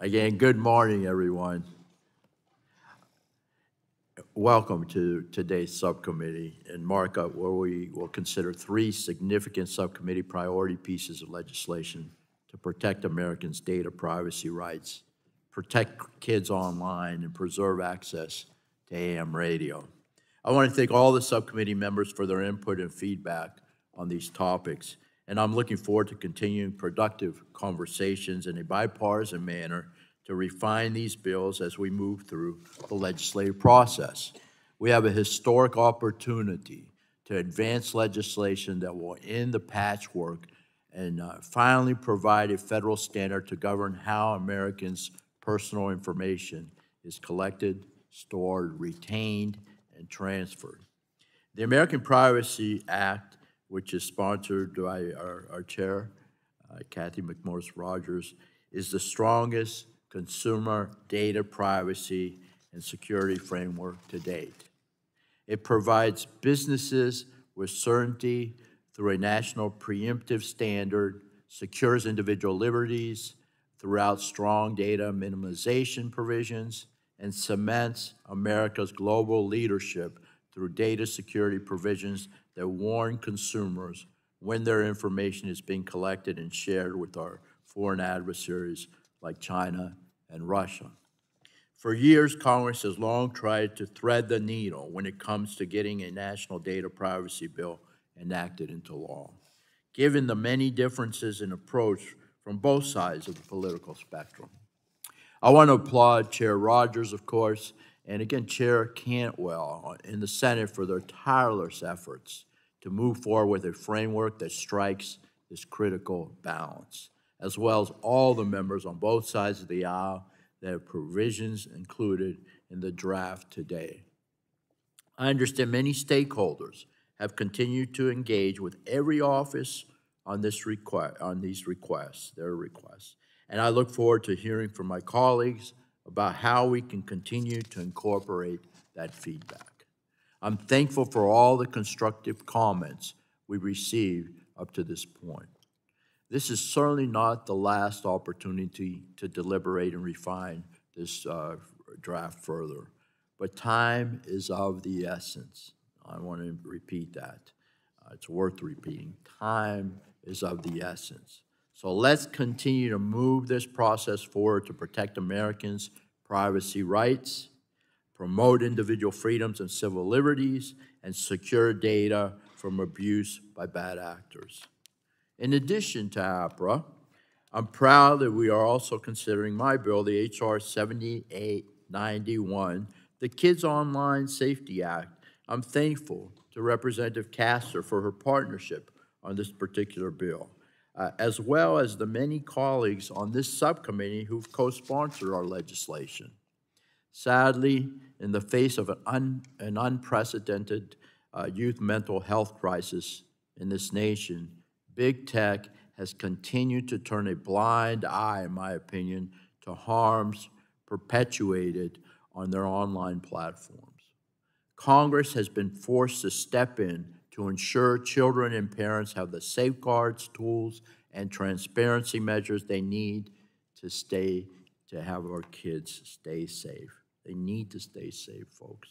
Again, good morning, everyone. Welcome to today's subcommittee in Markup, where we will consider three significant subcommittee priority pieces of legislation to protect Americans' data privacy rights, protect kids online, and preserve access to AM radio. I want to thank all the subcommittee members for their input and feedback on these topics, and I'm looking forward to continuing productive conversations in a bipartisan manner to refine these bills as we move through the legislative process. We have a historic opportunity to advance legislation that will end the patchwork and finally provide a federal standard to govern how Americans' personal information is collected, stored, retained, and transferred. The American Privacy Act, which is sponsored by our chair, Cathy McMorris Rodgers, is the strongest consumer data privacy and security framework to date. It provides businesses with certainty through a national preemptive standard, secures individual liberties throughout strong data minimization provisions, and cements America's global leadership through data security provisions that warn consumers when their information is being collected and shared with our foreign adversaries like China and Russia. For years, Congress has long tried to thread the needle when it comes to getting a national data privacy bill enacted into law. Given the many differences in approach from both sides of the political spectrum, I want to applaud Chair Rodgers, of course, and again, Chair Cantwell in the Senate for their tireless efforts to move forward with a framework that strikes this critical balance, as well as all the members on both sides of the aisle that have provisions included in the draft today. I understand many stakeholders have continued to engage with every office on these requests, and I look forward to hearing from my colleagues about how we can continue to incorporate that feedback. I'm thankful for all the constructive comments we've received up to this point. This is certainly not the last opportunity to deliberate and refine this draft further, but time is of the essence. I want to repeat that. It's worth repeating. Time is of the essence. So let's continue to move this process forward to protect Americans' privacy rights, promote individual freedoms and civil liberties, and secure data from abuse by bad actors. In addition to APRA, I'm proud that we are also considering my bill, the H.R. 7891, the Kids Online Safety Act. I'm thankful to Representative Castor for her partnership on this particular bill, as well as the many colleagues on this subcommittee who've co-sponsored our legislation. Sadly, in the face of an unprecedented youth mental health crisis in this nation, Big Tech has continued to turn a blind eye, in my opinion, to harms perpetuated on their online platforms. Congress has been forced to step in to ensure children and parents have the safeguards, tools, and transparency measures they need to have our kids stay safe. They need to stay safe, folks.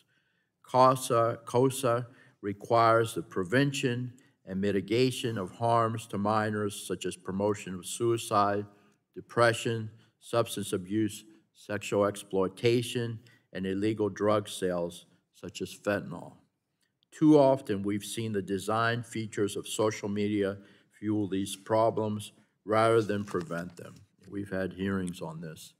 COSA requires the prevention and mitigation of harms to minors, such as promotion of suicide, depression, substance abuse, sexual exploitation, and illegal drug sales, such as fentanyl. Too often, we've seen the design features of social media fuel these problems rather than prevent them. We've had hearings on this.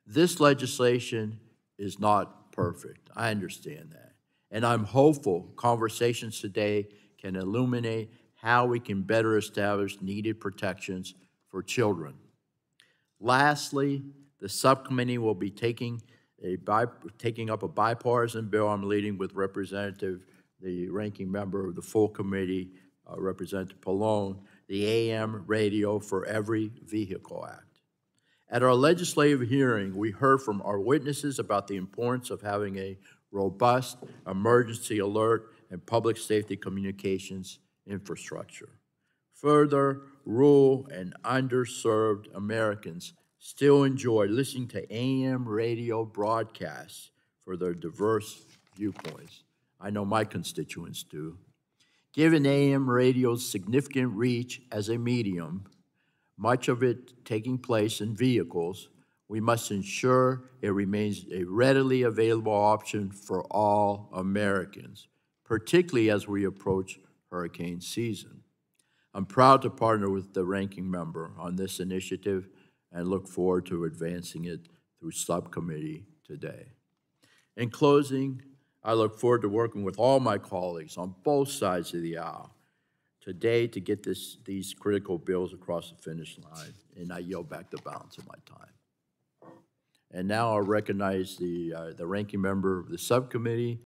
This legislation is not perfect. I understand that. And I'm hopeful conversations today can illuminate how we can better establish needed protections for children. Lastly, the subcommittee will be taking up a bipartisan bill I'm leading with the ranking member of the full committee, Representative Pallone, the AM Radio for Every Vehicle Act. At our legislative hearing, we heard from our witnesses about the importance of having a robust emergency alert and public safety communications infrastructure. Further, rural and underserved Americans still enjoy listening to AM radio broadcasts for their diverse viewpoints. I know my constituents do. Given AM radio's significant reach as a medium, much of it taking place in vehicles, we must ensure it remains a readily available option for all Americans, particularly as we approach hurricane season. I'm proud to partner with the ranking member on this initiative and look forward to advancing it through subcommittee today. In closing, I look forward to working with all my colleagues on both sides of the aisle today to get these critical bills across the finish line, and I yield back the balance of my time. And now I'll recognize the ranking member of the subcommittee,